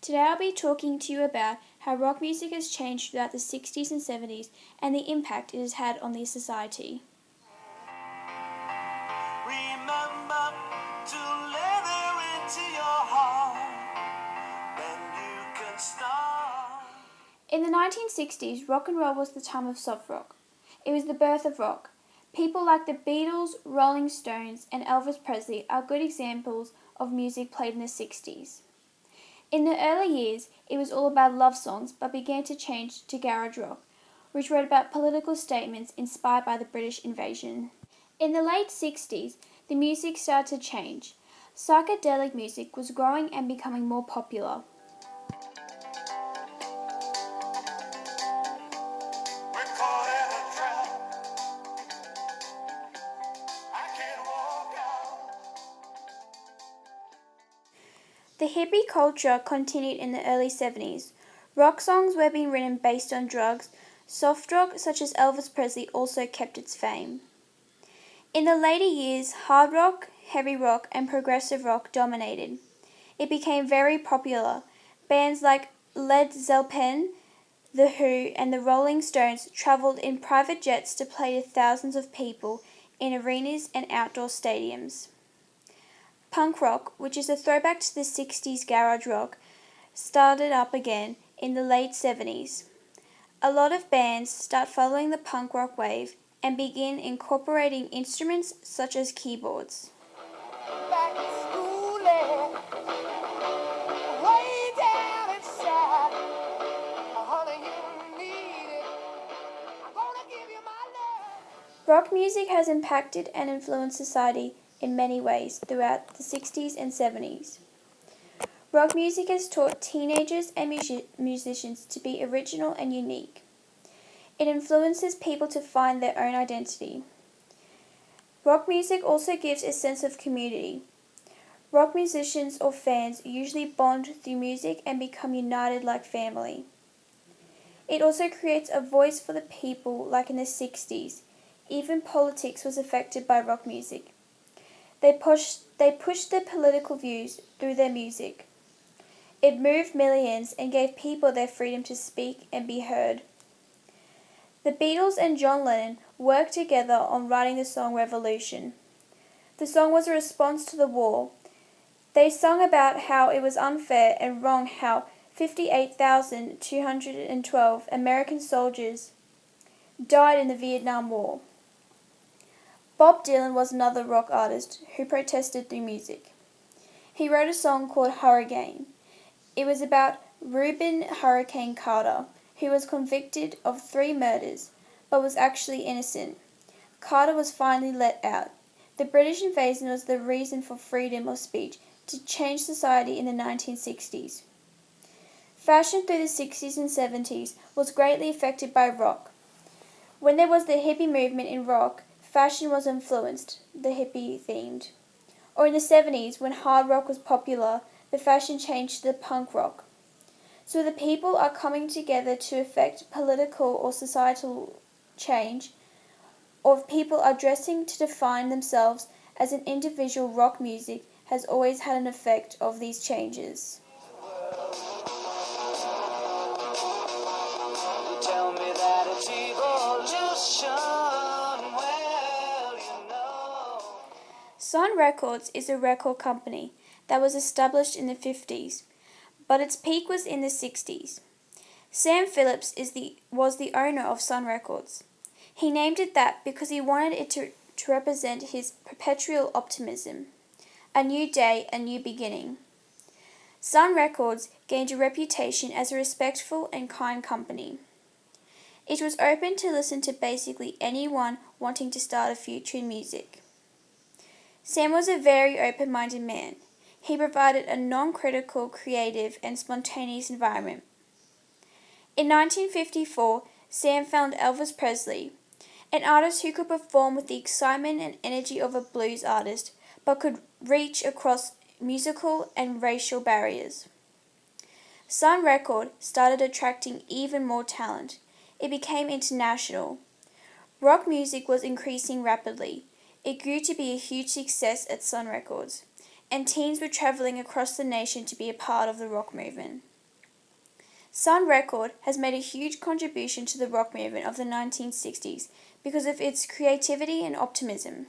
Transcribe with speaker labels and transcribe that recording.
Speaker 1: Today I'll be talking to you about how rock music has changed throughout the 60s and 70s and the impact it has had on the society.
Speaker 2: Remember to let her into your heart, then you can start.
Speaker 1: In the 1960s, rock and roll was the time of soft rock. It was the birth of rock. People like the Beatles, Rolling Stones, and Elvis Presley are good examples of music played in the 60s. In the early years, it was all about love songs but began to change to garage rock, which wrote about political statements inspired by the British invasion. In the late 60s, the music started to change. Psychedelic music was growing and becoming more popular.
Speaker 2: We're caught in a trap. I can't walk out.
Speaker 1: The hippie culture continued in the early 70s. Rock songs were being written based on drugs. Soft rock, such as Elvis Presley, also kept its fame. In the later years, hard rock, heavy rock, and progressive rock dominated. It became very popular. Bands like Led Zeppelin, The Who, and the Rolling Stones traveled in private jets to play to thousands of people in arenas and outdoor stadiums. Punk rock, which is a throwback to the 60s garage rock, started up again in the late 70s. A lot of bands start following the punk rock wave and begin incorporating instruments such as keyboards.
Speaker 2: Back to school, way down inside. Honey, you need it. I'm gonna give you my love.
Speaker 1: Rock music has impacted and influenced society in many ways throughout the 60s and 70s. Rock music has taught teenagers and musicians to be original and unique. It influences people to find their own identity. Rock music also gives a sense of community. Rock musicians or fans usually bond through music and become united like family. It also creates a voice for the people like in the 60s. Even politics was affected by rock music. They pushed their political views through their music. It moved millions and gave people their freedom to speak and be heard. The Beatles and John Lennon worked together on writing the song Revolution. The song was a response to the war. They sung about how it was unfair and wrong how 58,212 American soldiers died in the Vietnam War. Bob Dylan was another rock artist who protested through music. He wrote a song called Hurricane. It was about Reuben Hurricane Carter, who was convicted of 3 murders, but was actually innocent. Carter was finally let out. The British invasion was the reason for freedom of speech to change society in the 1960s. Fashion through the 60s and 70s was greatly affected by rock. When there was the hippie movement in rock, fashion was influenced, the hippie themed. Or in the 70s, when hard rock was popular, the fashion changed to the punk rock. So the people are coming together to effect political or societal change, or if people are dressing to define themselves as an individual. Rock music has always had an effect of these changes.
Speaker 2: You tell me that it's evolution. Well, you know.
Speaker 1: Sun Records is a record company that was established in the 50s, but its peak was in the 60s. Sam Phillips was the owner of Sun Records. He named it that because he wanted it to represent his perpetual optimism. A new day, a new beginning. Sun Records gained a reputation as a respectful and kind company. It was open to listen to basically anyone wanting to start a future in music. Sam was a very open-minded man. He provided a non-critical, creative, and spontaneous environment. In 1954, Sam found Elvis Presley, an artist who could perform with the excitement and energy of a blues artist, but could reach across musical and racial barriers. Sun Record started attracting even more talent. It became international. Rock music was increasing rapidly. It grew to be a huge success at Sun Records, and teens were traveling across the nation to be a part of the rock movement. Sun Record has made a huge contribution to the rock movement of the 1960s because of its creativity and optimism.